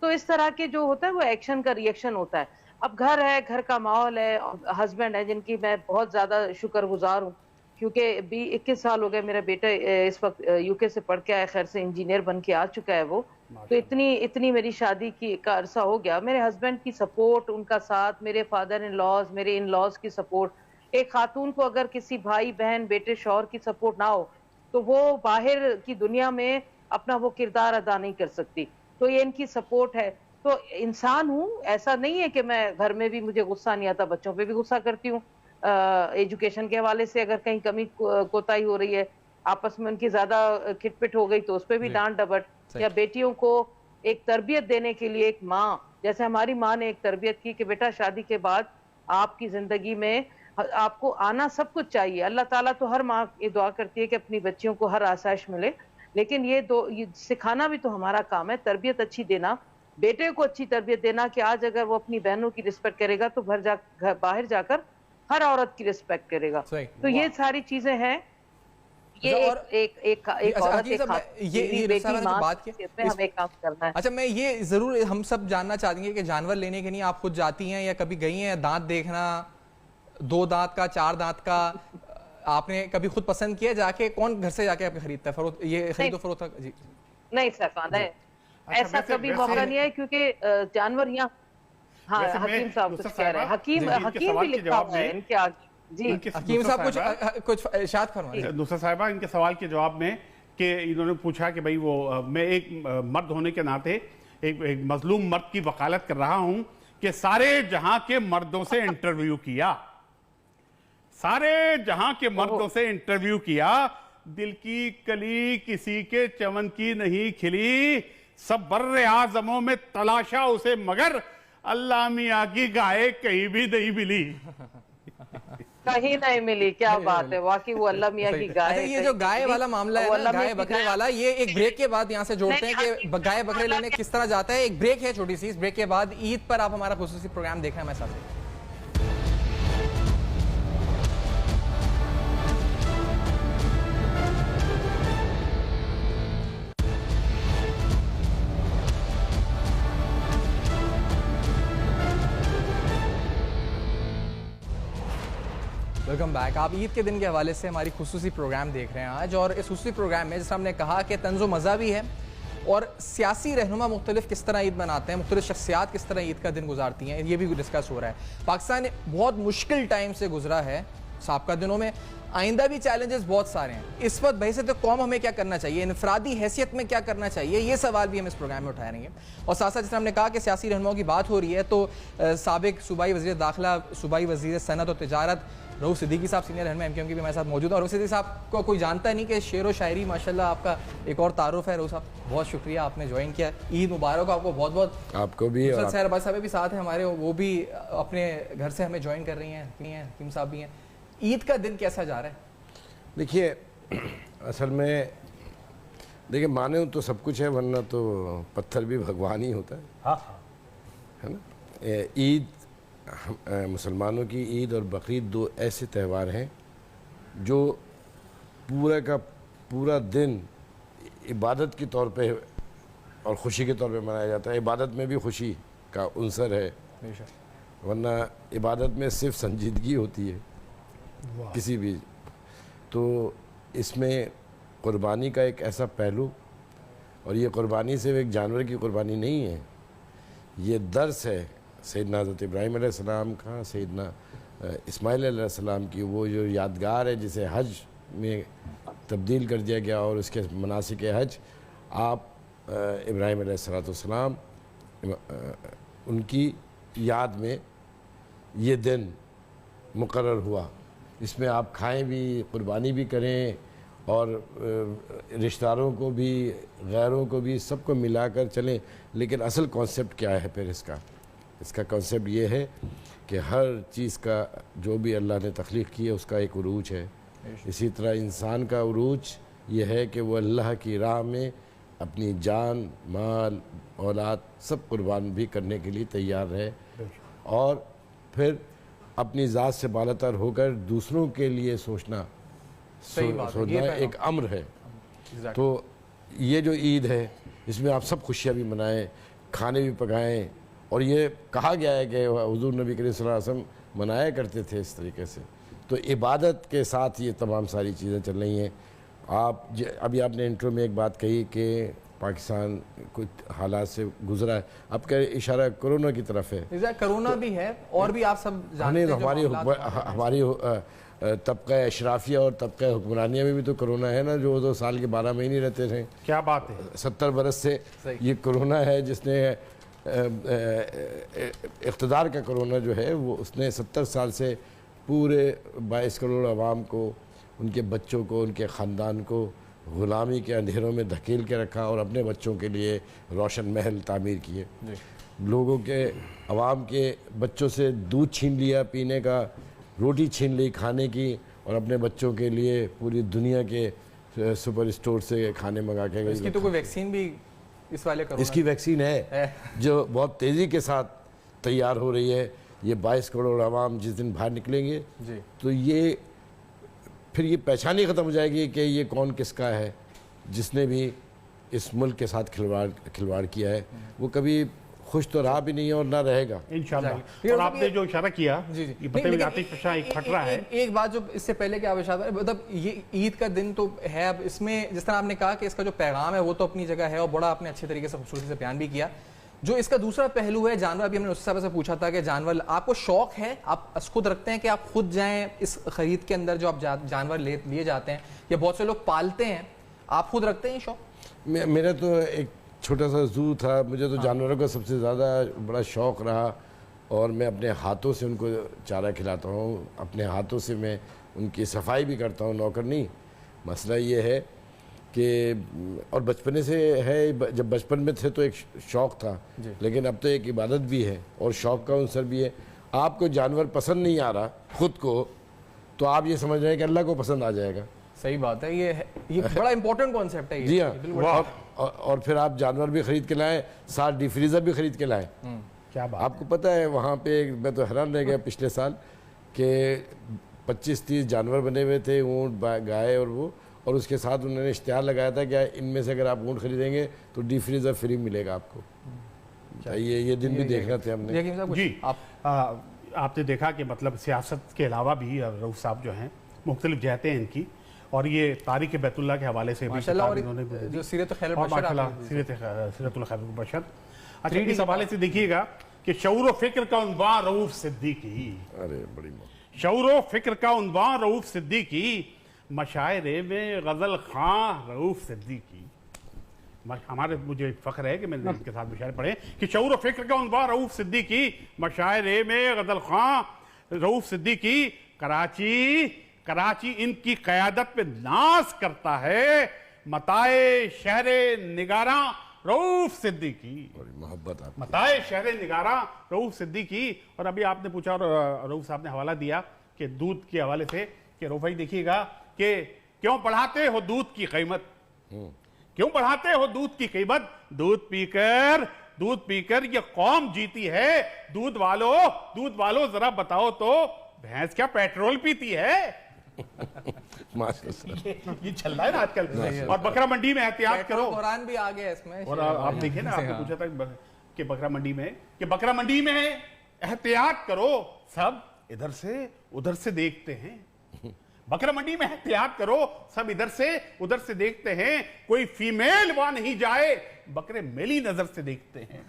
تو اس طرح کے جو ہوتا ہے وہ ایکشن کا ریئیکشن ہوتا ہے. اب گھر ہے, گھر کا ماحول ہے, ہسبینڈ ہے جن کی میں بہت زیادہ شکر گزار ہوں, کیونکہ 21 سال ہو گئے. میرا بیٹا اس وقت یو کے سے پڑھ کے آیا, خیر سے انجینئر بن کے آ چکا ہے وہ. تو اتنی میری شادی کا عرصہ ہو گیا. میرے ہسبینڈ کی سپورٹ, ان کا ساتھ, میرے فادر ان لاز, میرے ان لاز کی سپورٹ. ایک خاتون کو اگر کسی بھائی بہن بیٹے شوہر کی سپورٹ نہ ہو تو وہ باہر کی دنیا میں اپنا وہ کردار ادا نہیں کر سکتی. تو یہ ان کی سپورٹ ہے. تو انسان ہوں, ایسا نہیں ہے کہ میں گھر میں بھی مجھے غصہ نہیں آتا, بچوں پہ بھی غصہ کرتی ہوں. ایجوکیشن کے حوالے سے اگر کہیں کمی کوتاہی ہو رہی ہے, آپس میں ان کی زیادہ کھٹ پٹ ہو گئی تو اس پہ بھی ڈانٹ ڈپٹ. یا بیٹیوں کو ایک تربیت دینے کے لیے ایک ماں, جیسے ہماری ماں نے ایک تربیت کی کہ بیٹا شادی کے بعد آپ کی زندگی میں آپ کو آنا سب کچھ چاہیے. اللہ تعالیٰ تو ہر ماں یہ دعا کرتی ہے کہ اپنی بچیوں کو ہر آسائش ملے, لیکن یہ سکھانا بھی تو ہمارا کام ہے, تربیت اچھی دینا, بیٹے کو اچھی تربیت دینا کہ آج اگر وہ اپنی بہنوں کی رسپیکٹ کرے گا تو باہر جا کر ہر عورت کی رسپیکٹ کرے گا. تو یہ ساری چیزیں ہیں. اچھا, میں یہ ضرور ہم سب جاننا چاہیں گے کہ جانور لینے کے لیے آپ خود جاتی ہیں یا کبھی گئی ہیں, دانت دیکھنا, 2 دانت کا 4 دانت کا آپ نے کبھی خود پسند کیا جا کے؟ کون گھر سے جا کے آپ خریدتا ہے, یہ خرید و فروخت؟ جی نہیں سیفان, ایسا کبھی موقع نہیں ہے, کیونکہ جانور یہاں, ہاں حکیم صاحب کچھ کہہ رہے ہیں, حکیم بھی لکھا ہوا ہے ان کے آگے. جی حکیم صاحب کچھ ارشاد فرمائیں. نصرت صاحبہ, ان کے سوال کے جواب میں کہ انہوں نے پوچھا کہ بھئی وہ میں ایک مرد ہونے کے ناطے ایک مظلوم مرد کی وکالت کر رہا ہوں کہ سارے جہاں کے مردوں سے انٹرویو کیا, سارے جہاں کے مردوں سے انٹرویو کیا, دل کی کلی کسی کے چمن کی نہیں کھلی, سب بر اعظموں میں تلاشا اسے مگر اللہ میاں کی گائے کہیں بھی نہیں ملی. کہیں نہیں ملی, کیا بات ہے, واقعی وہ اللہ میاں کی گائے. یہ جو گائے والا معاملہ ہے, گائے بکرے والا, یہ ایک بریک کے بعد یہاں سے جوڑتے ہیں کہ گائے بکرے لینے کس طرح جاتا ہے. ایک بریک ہے چھوٹی سی, اس بریک کے بعد عید پر آپ ہمارا خصوصی پروگرام دیکھ رہے ہیں ہمارے ساتھ. Welcome back. آپ عید کے دن کے حوالے سے ہماری خصوصی پروگرام دیکھ رہے ہیں آج, اور اس خصوصی پروگرام میں جیسا ہم نے کہا کہ طنز و مزہ بھی ہے اور سیاسی رہنما مختلف کس طرح عید مناتے ہیں, مختلف شخصیات کس طرح عید کا دن گزارتی ہیں, یہ بھی ڈسکس ہو رہا ہے. پاکستان بہت مشکل ٹائم سے گزرا ہے سابقہ دنوں میں, آئندہ بھی چیلنجز بہت سارے ہیں. اس وقت بحیثیت قوم ہمیں کیا کرنا چاہیے, انفرادی حیثیت میں کیا کرنا چاہیے, یہ سوال بھی ہم اس پروگرام میں اٹھائے رہیں گے. اور ساتھ ساتھ جس طرح ہم نے کہا کہ سیاسی رہنماؤں کی بات ہو رہی ہے تو سابق صوبائی وزیر داخلہ, صوبائی وزیر صنعت اور تجارت رؤوف صدیقی صاحب سینئر رہنما ایم کیو ایم کے بھی ہمارے ساتھ موجود ہیں. اور رؤوف صدیقی صاحب کو کوئی جانتا نہیں کہ شعر و شاعری ماشاءاللہ آپ کا ایک اور تعارف ہے. رؤوف صاحب بہت شکریہ, آپ نے جوائن کیا. عید مبارک آپ کو بہت بہت. آپ کو بھی. صاحب صاحب بھی ساتھ ہیں ہمارے, وہ بھی اپنے گھر سے ہمیں جوائن کر رہی ہیں, حکیم صاحب بھی ہیں. عید کا دن کیسا جا رہا ہے؟ دیکھیے اصل میں دیکھیے مانے تو سب کچھ ہے, ورنہ تو پتھر بھی بھگوان ہی ہوتا ہے نا. عید مسلمانوں کی عید اور بقرعید 2 ایسے تہوار ہیں جو پورا کا پورا دن عبادت کے طور پہ اور خوشی کے طور پہ منایا جاتا ہے. عبادت میں بھی خوشی کا عنصر ہے, ورنہ عبادت میں صرف سنجیدگی ہوتی ہے کسی بھی. تو اس میں قربانی کا ایک ایسا پہلو, اور یہ قربانی صرف ایک جانور کی قربانی نہیں ہے, یہ درس ہے سیدنا حضرت ابراہیم علیہ السلام کا, سیدنا اسماعیل علیہ السلام کی. وہ جو یادگار ہے جسے حج میں تبدیل کر دیا گیا, اور اس کے مناسک حج آپ ابراہیم علیہ السلام ان کی یاد میں یہ دن مقرر ہوا. اس میں آپ کھائیں بھی, قربانی بھی کریں, اور رشتہ داروں کو بھی, غیروں کو بھی, سب کو ملا کر چلیں. لیکن اصل کانسیپٹ کیا ہے پھر اس کا کانسیپٹ یہ ہے کہ ہر چیز کا جو بھی اللہ نے تخلیق کی ہے اس کا ایک عروج ہے. اسی طرح انسان کا عروج یہ ہے کہ وہ اللہ کی راہ میں اپنی جان, مال, اولاد سب قربان بھی کرنے کے لیے تیار رہے, اور پھر اپنی ذات سے بالاتر ہو کر دوسروں کے لیے سوچنا ایک امر ہے. تو یہ جو عید ہے اس میں آپ سب خوشیاں بھی منائیں, کھانے بھی پکائیں. اور یہ کہا گیا ہے کہ حضور نبی کریم صلی اللہ علیہ وسلم منایا کرتے تھے اس طریقے سے. تو عبادت کے ساتھ یہ تمام ساری چیزیں چل رہی ہیں. ابھی آپ نے انٹرو میں ایک بات کہی کہ پاکستان کچھ حالات سے گزرا ہے. اب کا اشارہ کرونا کی طرف ہے. کرونا بھی ہے اور بھی آپ سب جانتے ہیں ہماری طبقہ اشرافیہ اور طبقہ حکمرانیہ میں بھی تو کرونا ہے نا, جو 2 سال کے 12 مہینے رہتے تھے. کیا بات ہے, 70 برس سے یہ کرونا ہے جس نے اقتدار کا کرونا جو ہے وہ اس نے 70 سال سے پورے 22 کروڑ عوام کو, ان کے بچوں کو, ان کے خاندان کو غلامی کے اندھیروں میں دھکیل کے رکھا اور اپنے بچوں کے لیے روشن محل تعمیر کیے. لوگوں کے, عوام کے بچوں سے دودھ چھین لیا پینے کا, روٹی چھین لی کھانے کی, اور اپنے بچوں کے لیے پوری دنیا کے سپر اسٹور سے کھانے منگا کے گئی. اس کی تو کوئی ویکسین بھی اس والے کرونا, اس کی ویکسین ہے جو بہت تیزی کے ساتھ تیار ہو رہی ہے. یہ 22 کروڑ عوام جس دن باہر نکلیں گے تو یہ پھر یہ پہچان ہی ختم ہو جائے گی کہ یہ کون کس کا ہے. جس نے بھی اس ملک کے ساتھ کھلواڑ کیا ہے وہ کبھی خوش تو رہا بھی نہیں ہے اور نہ رہے گا انشاءاللہ. اور آپ نے جو اشارہ کیا یہ بتائیں کہ آتش فشاں ایک پھٹرا ہے. ایک بات جو اس سے پہلے کہ آپ اشارہ, مطلب یہ عید کا دن تو ہے, اب اس میں جس طرح آپ نے کہا کہ اس کا جو پیغام ہے وہ تو اپنی جگہ ہے اور بڑا آپ نے اچھے طریقے سے خوبصورتی سے بیان بھی کیا. جو اس کا دوسرا پہلو ہے جانور, ابھی ہم نے اس صاحب سے پوچھا تھا کہ جانور آپ کو شوق ہے, آپ خود رکھتے ہیں کہ آپ خود جائیں اس خرید کے اندر جو آپ جانور لیے جاتے ہیں, یا بہت سے لوگ پالتے ہیں, آپ خود رکھتے ہیں شوق؟ میرا تو ایک چھوٹا سا زو تھا. مجھے تو جانوروں کا سب سے زیادہ بڑا شوق رہا اور میں اپنے ہاتھوں سے ان کو چارہ کھلاتا ہوں, اپنے ہاتھوں سے میں ان کی صفائی بھی کرتا ہوں, نوکر نہیں. مسئلہ یہ ہے کہ اور بچپنے سے ہے, جب بچپن میں تھے تو ایک شوق تھا, لیکن اب تو ایک عبادت بھی ہے اور شوق کا عنصر بھی ہے. آپ کو جانور پسند نہیں آ رہا خود کو, تو آپ یہ سمجھ رہے ہیں کہ اللہ کو پسند آ جائے گا. صحیح بات ہے, یہ بڑا امپورٹنٹ کانسیپٹ ہے. جی ہاں, اور پھر آپ جانور بھی خرید کے لائیں, ساتھ ڈی فریزر بھی خرید کے لائیں. کیا بات, آپ کو پتہ ہے وہاں پہ میں تو حیران رہ گیا پچھلے سال کہ 25-30 جانور بنے ہوئے تھے, اونٹ, گائے اور وہ, اور اس کے ساتھ انہوں نے اشتہار لگایا تھا کہ ان میں سے اگر آپ اونٹ خریدیں گے تو ڈی فریزر فری ملے گا آپ کو. یہ دن بھی دیکھنا تھے ہم نے. جی آپ نے دیکھا کہ مطلب سیاست کے علاوہ بھی رؤوف صاحب جو ہیں مختلف جہتیں ہیں ان کی, اور یہ تاریخ بیت اللہ کے حوالے سے بھی جو سیرت خیر البشر. اچھا, اس حوالے سے دیکھیے گا کہ شعور و فکر کا عنوان رؤوف صدیقی, شعور و فکر کا عنوان رؤوف صدیقی, مشاعرے میں غزل خواں رؤوف صدیقی. ہمارے مجھے فخر ہے کہ میں نے ان کے ساتھ مشاعرے پڑھے کہ شعور و فکر کا عنوان رؤوف صدیقی, مشاعرے میں غزل خواں رؤوف صدیقی. کراچی ان کی قیادت پہ ناز کرتا ہے, متائے شہر نگاراں رؤوف صدیقی. محبت متائے شہر نگاراں رؤوف صدیقی. اور ابھی آپ نے پوچھا اور رؤوف صاحب نے حوالہ دیا کہ دودھ کے حوالے سے کہ رؤوف بھائی دیکھیے گا کہ کیوں بڑھاتے ہو دودھ کی قیمت, کیوں بڑھاتے ہو دودھ کی قیمت, دودھ پی کر یہ قوم جیتی ہے. دودھ والو ذرا بتاؤ تو بھینس کیا پیٹرول پیتی ہے؟ یہ چل رہا ہے نا آج کل. اور بکرا منڈی میں احتیاط کرو, قرآن بھی آ گیا اس میں. اور آپ دیکھیں نا, آپ نے پوچھا تھا کہ بکرا منڈی میں احتیاط کرو, سب ادھر سے ادھر سے دیکھتے ہیں. بکرا منڈی میں احتیاط کرو, سب ادھر سے ادھر سے دیکھتے ہیں. کوئی فیمیل وہاں نہیں جائے, بکرے میلی نظر سے دیکھتے ہیں.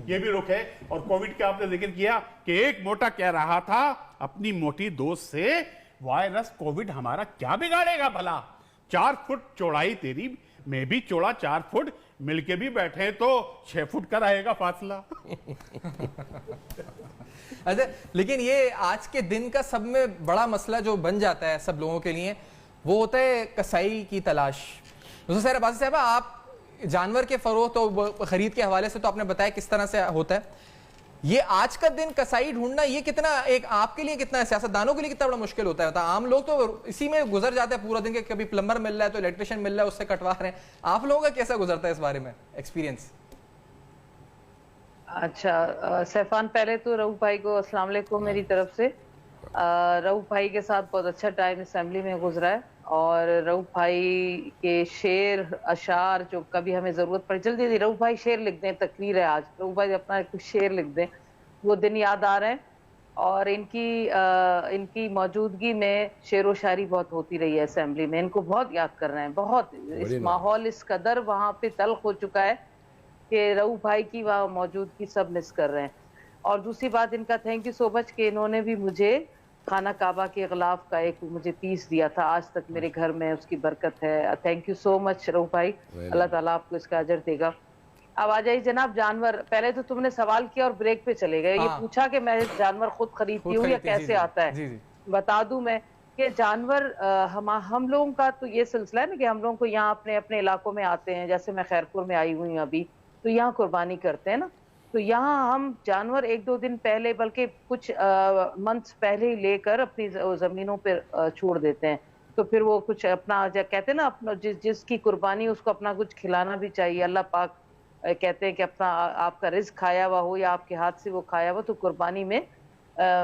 یہ بھی رخ ہے. اور کووڈ کا آپ نے ذکر کیا کہ ایک موٹا کہہ رہا تھا اپنی موٹی دوست سے, وائرس کووڈ ہمارا کیا بگاڑے گا بھلا, 4 فٹ چوڑائی تیری, میں بھی چوڑا 4 فٹ, مل کے بھی بیٹھے تو 6 فٹ کا رہے گا فاصلہ. اچھا, لیکن یہ آج کے دن کا سب میں بڑا مسئلہ جو بن جاتا ہے سب لوگوں کے لیے, وہ ہوتا ہے کسائی کی تلاش. دوستو سیر عباسی صاحبہ, آپ جانور کے فروخت اور خرید کے حوالے سے تو آپ نے بتایا کس طرح سے ہوتا ہے. یہ آج کا دن کسائی ڈھونڈنا, یہ کتنا ایک آپ کے لیے کتنا ہے, سیاستدانوں کے لیے کتنا بڑا مشکل ہوتا ہے؟ عام لوگ تو اسی میں گزر جاتے ہیں پورا دن, کہ کبھی پلمبر مل رہا ہے تو الیکٹریشین مل رہا ہے اس سے کٹوا رہے ہیں. آپ لوگوں کا کیسا گزرتا ہے اس بارے میں ایکسپیرینس؟ اچھا سیفان, پہلے تو رؤوف بھائی کو السلام علیکم میری طرف سے. رؤوف بھائی کے ساتھ بہت اچھا ٹائم اسمبلی میں گزرا ہے, اور رؤف بھائی کے شعر اشعار جو کبھی ہمیں ضرورت پڑے، جلدی جلدی رؤف بھائی شعر لکھ دیں، تقریر ہے آج، رؤف بھائی اپنا کچھ شعر لکھ دیں، وہ دن یاد آ رہے ہیں. اور ان کی موجودگی میں شعر و شاعری بہت ہوتی رہی ہے اسمبلی میں، ان کو بہت یاد کر رہے ہیں، بہت اس ماحول اس قدر وہاں پہ تلخ ہو چکا ہے کہ رؤف بھائی کی وہاں موجودگی سب مس کر رہے ہیں. اور دوسری بات ان کا تھینک یو سو مچ کہ انہوں نے بھی مجھے خانہ کعبہ کے غلاف کا ایک مجھے پیس دیا تھا، آج تک میرے گھر میں اس کی برکت ہے. تھینک یو سو مچ رؤف بھائی، اللہ تعالیٰ آپ کو اس کا اجر دے گا. اب آ جائیے جناب جانور، پہلے تو تم نے سوال کیا اور بریک پہ چلے گئے، یہ پوچھا کہ میں جانور خود خریدتی ہوں یا کیسے آتا ہے. بتا دوں میں کہ جانور ہم لوگوں کا تو یہ سلسلہ ہے نا کہ ہم لوگوں کو یہاں اپنے اپنے علاقوں میں آتے ہیں، جیسے میں خیرپور میں آئی ہوئی ہوں ابھی، تو یہاں قربانی کرتے ہیں نا، تو یہاں ہم جانور ایک دو دن پہلے بلکہ کچھ منتھس پہلے ہی لے کر اپنی زمینوں پہ چھوڑ دیتے ہیں. تو پھر وہ کچھ اپنا کہتے ہیں نا، اپنا جس کی قربانی اس کو اپنا کچھ کھلانا بھی چاہیے. اللہ پاک کہتے ہیں کہ اپنا آپ کا رزق کھایا ہوا ہو یا آپ کے ہاتھ سے وہ کھایا ہوا، تو قربانی میں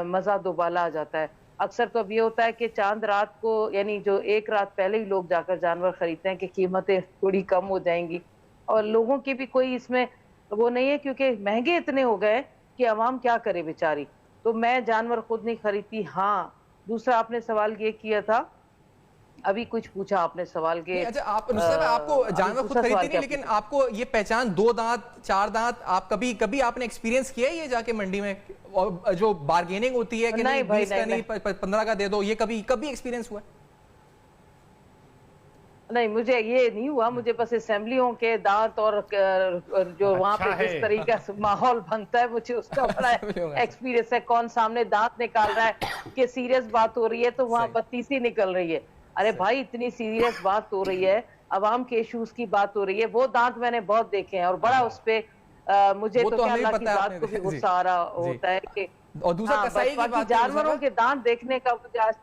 مزہ دوبالا آ جاتا ہے. اکثر تو اب یہ ہوتا ہے کہ چاند رات کو، یعنی جو ایک رات پہلے ہی لوگ جا کر جانور خریدتے ہیں کہ قیمتیں تھوڑی کم ہو جائیں گی، اور لوگوں کی بھی کوئی اس میں وہ نہیں ہے کیونکہ مہنگے اتنے ہو گئے کہ عوام کیا کرے بیچاری. تو میں جانور خود نہیں خریدتی. ہاں دوسرا آپ نے سوال یہ کیا تھا، ابھی کچھ پوچھا آپ نے سوال کے، اچھا آپ کو جانور خود خریدتی نہیں، لیکن آپ کو یہ پہچان 2 دانت 4 دانت آپ کبھی آپ نے ایکسپیرینس کیا ہے یہ جا کے منڈی میں جو بارگیننگ ہوتی ہے کہ نہیں 20 کا نہیں 15 کا دے دو، یہ کبھی ایکسپیرینس ہوا ہے؟ نہیں مجھے یہ نہیں ہوا، مجھے بس اسمبلیوں کے دانت اور جو وہاں پہ جس طریقے سے ماحول بنتا ہے مجھے اس کا بڑا ایکسپیرینس ہے. کون سامنے دانت نکال رہا ہے کہ سیریس بات ہو رہی ہے تو وہاں بتیسی نکل رہی ہے. ارے بھائی اتنی سیریس بات ہو رہی ہے، عوام کے ایشوز کی بات ہو رہی ہے، وہ دانت میں نے بہت دیکھے ہیں اور بڑا اس پہ مجھے تو کیا اللہ کی ذات کو بھی غصہ آ رہا ہوتا ہے کہ جانوروں کے دانت دیکھنے کا مجھے آج.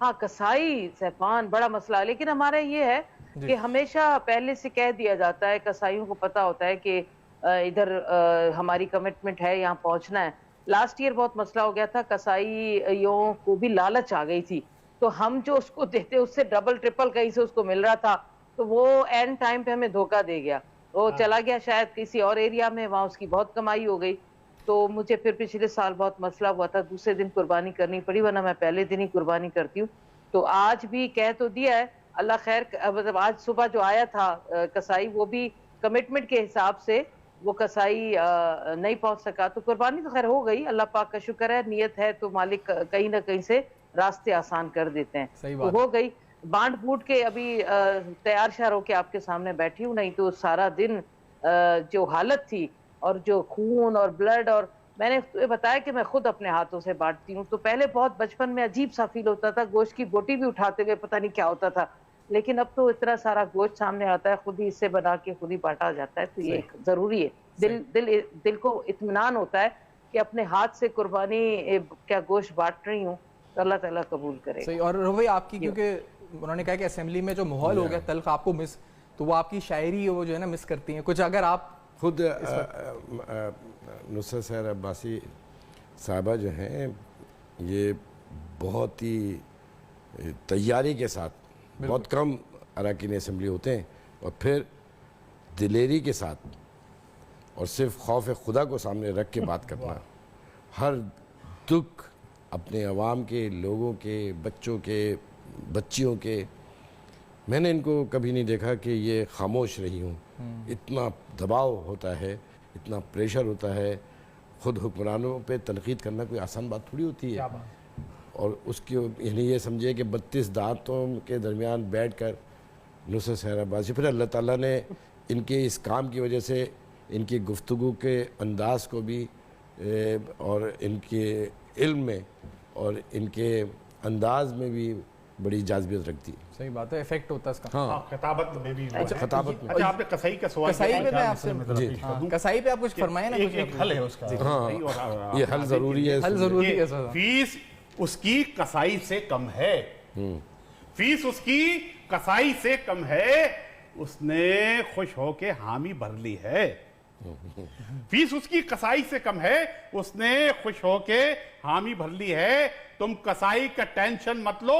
ہاں کسائی سیفان بڑا مسئلہ ہے، لیکن ہمارا یہ ہے کہ ہمیشہ پہلے سے کہہ دیا جاتا ہے، کسائیوں کو پتا ہوتا ہے کہ ادھر ہماری کمٹمنٹ ہے، یہاں پہنچنا ہے. لاسٹ ایئر بہت مسئلہ ہو گیا تھا، کسائیوں کو بھی لالچ آ گئی تھی، تو ہم جو اس کو دیتے اس سے ڈبل ٹرپل کہیں سے اس کو مل رہا تھا، تو وہ اینڈ ٹائم پہ ہمیں دھوکہ دے گیا، وہ چلا گیا شاید کسی اور ایریا میں، وہاں اس کی بہت کمائی ہو گئی. تو مجھے پھر پچھلے سال بہت مسئلہ ہوا تھا، دوسرے دن قربانی کرنی پڑی، ورنہ میں پہلے دن ہی قربانی کرتی ہوں. تو آج بھی کہہ تو دیا ہے اللہ خیر، مطلب آج صبح جو آیا تھا کسائی وہ بھی کمٹمنٹ کے حساب سے وہ کسائی نہیں پہنچ سکا، تو قربانی تو خیر ہو گئی، اللہ پاک کا شکر ہے، نیت ہے تو مالک کہیں نہ کہیں سے راستے آسان کر دیتے ہیں. تو ہو گئی بانٹ بوٹ کے ابھی تیار شہر ہو کے آپ کے سامنے بیٹھی ہوں، نہیں تو سارا دن جو حالت تھی اور جو خون اور بلڈ، اور میں نے بتایا کہ میں خود اپنے ہاتھوں سے بانٹتی ہوں. تو پہلے بہت بچپن میں عجیب سا فیل ہوتا تھا، گوشت کی بوٹی بھی اٹھاتے ہوئے پتہ نہیں کیا ہوتا تھا، لیکن اب تو اتنا سارا گوشت سامنے آتا ہے، خود ہی اس سے بنا کے خود ہی بانٹا جاتا ہے. تو یہ ضروری ہے، دل کو اطمینان ہوتا ہے کہ اپنے ہاتھ سے قربانی کیا گوشت بانٹ رہی ہوں، تو اللہ تعالیٰ قبول کرے. صحیح. اور روی آپ کی، کیونکہ انہوں نے کہا کہ اسمبلی میں جو ماحول ہو گیا تلخ آپ کو مس، تو وہ آپ کی شاعری وہ جو ہے نا مس کرتی ہیں کچھ، اگر آپ خود نصرت سحر عباسی صاحبہ جو ہیں یہ بہت ہی تیاری کے ساتھ، بہت کم اراکین اسمبلی ہوتے ہیں، اور پھر دلیری کے ساتھ اور صرف خوف خدا کو سامنے رکھ کے بات کرنا، ہر دکھ اپنے عوام کے، لوگوں کے، بچوں کے، بچیوں کے. میں نے ان کو کبھی نہیں دیکھا کہ یہ خاموش رہی ہوں. اتنا دباؤ ہوتا ہے، اتنا پریشر ہوتا ہے، خود حکمرانوں پہ تنقید کرنا کوئی آسان بات تھوڑی ہوتی ہے. اور اس کی یعنی یہ سمجھے کہ 32 دانتوں کے درمیان بیٹھ کر نصرت سحر عباسی، پھر اللہ تعالیٰ نے ان کے اس کام کی وجہ سے ان کی گفتگو کے انداز کو بھی اور ان کے علم میں اور ان کے انداز میں بھی بڑی جاذبیت رکھتی ہے. صحیح بات ہے، ایفیکٹ ہوتا ہے اس کا. ہاں خطابت میں بھی. خطابت میں. اچھا آپ نے کسائی کا سوال، کسائی پہ میں آپ سے کسائی پہ آپ کچھ فرمائیں نا. ایک حل ہے اس کا. ہاں یہ حل ضروری ہے. حل ضروری ہے. فیس اس کی کسائی سے کم ہے، فیس اس کی کسائی سے کم ہے، اس نے خوش ہو کے حامی بھر لی ہے. فیس اس کی کسائی سے کم ہے، اس نے خوش ہو کے حامی بھر لی ہے. تم کسائی کا ٹینشن مت لو،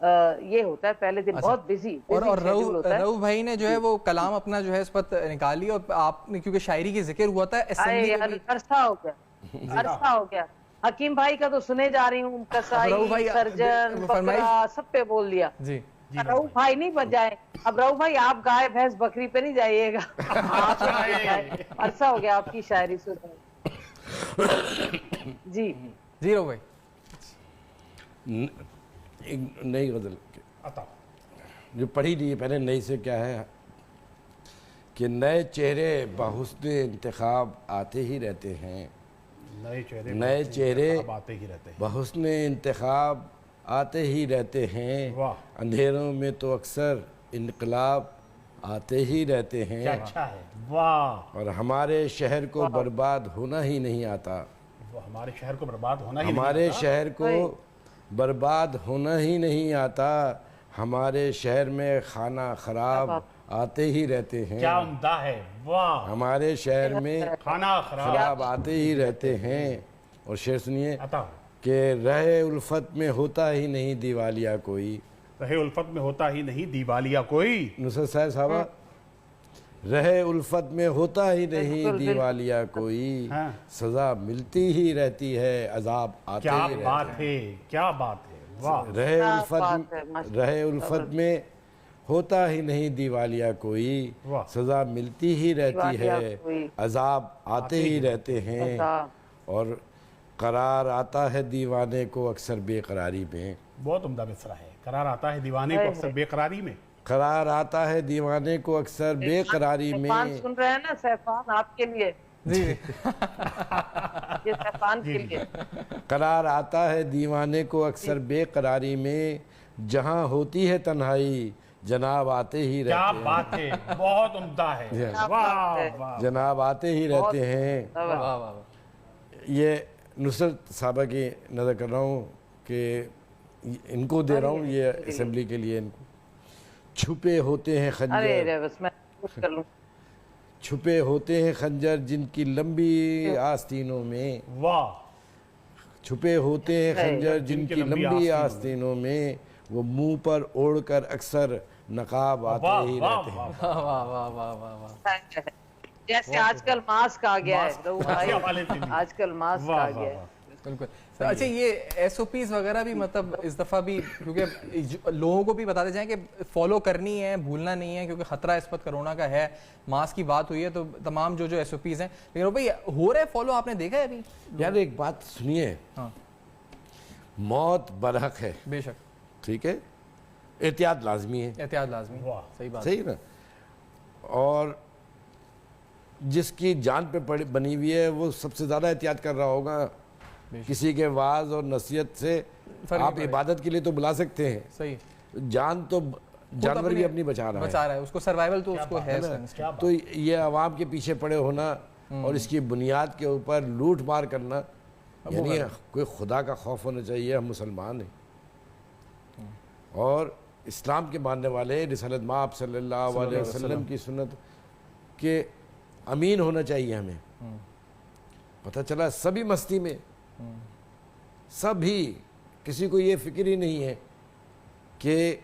یہ ہوتا ہے پہلے دن بہت بزی اور رؤف بھائی نے جو ہے وہ کلام اپنا جو ہے اس پر نکالی، اور آپ نے کیونکہ شاعری کی ذکر ہوا تھا اسمبلی میں بھی عرصہ ہو گیا حکیم بھائی کا تو سنے جا رہی ہوں، کسائی، سرجن، بکرا سب پہ بول دیا. جی رؤف بھائی نہیں بچ جائے. اب رؤف بھائی آپ گائے بھینس بکری پہ نہیں جائیے گا، عرصہ ہو گیا آپ کی شاعری سنے. جی جی رؤف بھائی ایک نئی غزل جو پڑھی لی پہلے، نئی سے کیا ہے کہ نئے چہرے بحسن انتخاب آتے ہی رہتے ہیں، نئے چہرے بحسن انتخاب آتے ہی رہتے ہیں، اندھیروں میں تو اکثر انقلاب آتے ہی رہتے ہیں، اور ہمارے شہر کو برباد ہونا ہی نہیں آتا، ہمارے شہر کو برباد ہونا ہی ہمارے شہر کو برباد ہونا ہی نہیں آتا، ہمارے شہر میں خانہ خراب آتے ہی رہتے ہیں، کیا عمدہ ہے، واہ، ہمارے شہر میں کھانا خراب آتے ہی رہتے ہیں. اور شعر سنیے کہ رہے الفت میں ہوتا ہی نہیں دیوالیہ کوئی، رہے الفت میں ہوتا ہی نہیں دیوالیہ کوئی، نصرت صاحبہ رہے الفت میں ہوتا ہی نہیں دیوالیہ کوئی، سزا ملتی ہی رہتی ہے عذاب آتے کیا ہی رہتے بات ہیں. ہے، کیا بات ہے، واہ، رہے الفت میں ہوتا ہی نہیں دیوالیہ کوئی، سزا ملتی ہی رہتی ہے عذاب آتے ہی رہتے ہیں، اور قرار آتا ہے دیوانے کو اکثر بے قراری میں. بہت عمدہ مصرع ہے. قرار آتا ہے دیوانے کو اکثر بے قراری میں، قرار آتا ہے دیوانے کو اکثر بے قراری میں. سیفان سن رہے ہیں نا، سیفان آپ کے لیے، جی یہ سیفان کے لیے. قرار آتا ہے دیوانے کو اکثر بے قراری میں، جہاں ہوتی ہے تنہائی جناب آتے ہی کیا رہتے ہیں. بات ہے، بہت عمدہ ہے، واہ واہ، جناب آتے ہی رہتے ہیں. واہ واہ واہ. یہ نصرت صاحبہ کی نظر کر رہا ہوں کہ ان کو دے رہا ہوں یہ اسمبلی کے لیے. ان کو چھپے ہوتے ہیں خنجر، ارے بس میں کچھ کر لوں. چھپے ہوتے ہیں خنجر جن کی لمبی آستینوں میں، واہ، چھپے ہوتے ہیں خنجر جن کی لمبی آستینوں میں، وہ منہ پر اوڑھ کر اکثر نقاب آتے ہی رہتے ہیں. واہ واہ واہ واہ واہ واہ. جیسے آج کل ماسک آ گیا ہے رؤف بھائی، آج کل ماسک آ گیا ہے. بالکل. اچھا یہ ایس او پیز وغیرہ بھی مطلب اس دفعہ بھی کیونکہ لوگوں کو بھی بتاتے جائیں کہ فالو کرنی ہے، بھولنا نہیں ہے، کیونکہ خطرہ اس وقت کرونا کا ہے. ماسک کی بات ہوئی ہے تو تمام جو ایس او پیز ہیں، لیکن بھائی ہو رہا ہے فالو، آپ نے دیکھا ہے ابھی؟ یار ایک بات سنیے، ہاں موت برحق ہے، بے شک، ٹھیک ہے، احتیاط لازمی ہے، احتیاط لازمی، صحیح بات. صحیح نا. اور جس کی جان پہ بنی ہوئی ہے وہ سب سے زیادہ احتیاط کر رہا ہوگا. کسی کے واعظ اور نصیحت سے آپ عبادت کے لیے تو بلا سکتے ہیں، صحیح، جان تو جانور بھی اپنی بچا رہا ہے، اس کو سروائیول تو اس کو ہے. تو یہ عوام کے پیچھے پڑے ہونا اور اس کی بنیاد کے اوپر لوٹ مار کرنا، یعنی کوئی خدا کا خوف ہونا چاہیے. ہم مسلمان ہیں اور اسلام کے ماننے والے، رسالت مآب صلی اللہ علیہ وسلم کی سنت کے امین ہونا چاہیے. ہمیں پتہ چلا سبھی مستی میں، سبھی، کسی کو یہ فکر ہی نہیں ہے کہ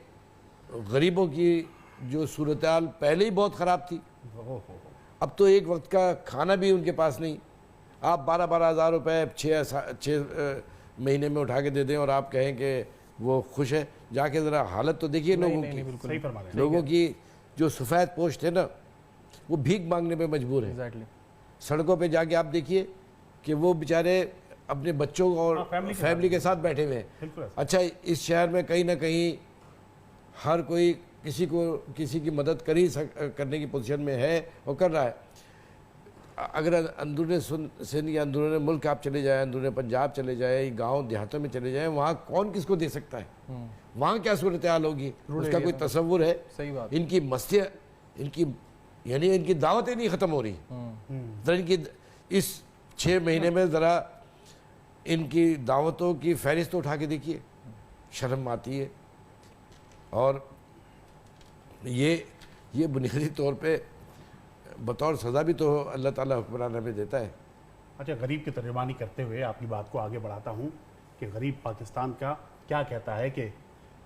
غریبوں کی جو صورتحال پہلے ہی بہت خراب تھی، اب تو ایک وقت کا کھانا بھی ان کے پاس نہیں. آپ 12,000 روپے 6 مہینے میں اٹھا کے دے دیں اور آپ کہیں کہ وہ خوش ہے. جا کے ذرا حالت تو دیکھیے لوگوں کی، لوگوں کی جو سفید پوش تھے نا وہ بھیک مانگنے پہ مجبور ہیں. سڑکوں پہ جا کے آپ دیکھیے کہ وہ بیچارے اپنے بچوں اور فیملی کے ساتھ بیٹھے ہوئے ہیں. اچھا اس شہر میں کہیں نہ کہیں ہر کوئی کسی کی مدد کرنے کی پوزیشن میں ہے اور کر رہا ہے. اگر اندرون سندھ یا اندرون ملک آپ چلے جائیں، اندرون پنجاب چلے جائیں، گاؤں دیہاتوں میں چلے جائیں، وہاں کون کس کو دے سکتا ہے؟ وہاں کیا صورتحال ہوگی اس کا کوئی تصور ہے؟ ان کی مستیاں، یعنی ان کی دعوتیں نہیں ختم ہو رہی. ذرا ان کی اس 6 مہینے میں ذرا ان کی دعوتوں کی فہرست اٹھا کے دیکھیے، شرم آتی ہے. اور یہ بنیادی طور پہ بطور سزا بھی تو اللہ تعالیٰ حکمران ہمیں دیتا ہے. اچھا، غریب کی ترجمانی کرتے ہوئے آپ کی بات کو آگے بڑھاتا ہوں کہ غریب پاکستان کا کیا کہتا ہے کہ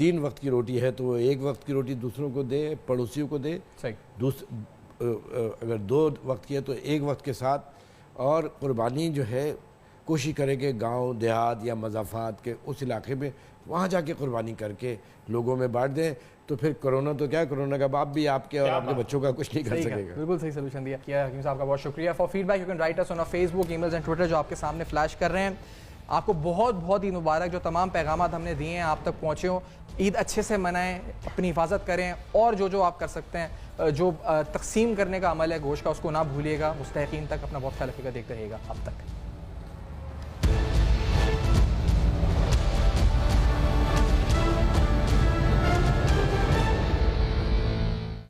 3 وقت کی روٹی ہے تو وہ 1 وقت کی روٹی دوسروں کو دے, پڑوسیوں کو دے. صحیح. اگر 2 وقت کی ہے تو 1 وقت کے ساتھ. اور قربانی جو ہے کوشش کرے کہ گاؤں دیہات یا مضافات کے اس علاقے میں وہاں جا کے قربانی کر کے لوگوں میں بانٹ دیں. تو پھر کرونا تو کیا, کرونا کا باپ بھی آپ کے اور آپ کے بچوں کا کچھ نہیں کر سکے گا. بالکل صحیح سولوشن دیا کیا حکیم صاحب کا, بہت شکریہ. For feedback you can write us on Facebook, emails and Twitter جو آپ کے سامنے فلیش کر رہے ہیں. آپ کو بہت بہت عید مبارک. جو تمام پیغامات ہم نے دیے ہیں آپ تک پہنچے ہوں. عید اچھے سے منائیں, اپنی حفاظت کریں, اور جو آپ کر سکتے ہیں, جو تقسیم کرنے کا عمل ہے گوشت کا, اس کو نہ بھولیے گا. مستحقین تک اپنا بہت خیال رکھیے گا. دیکھتے رہیے گا اب تک.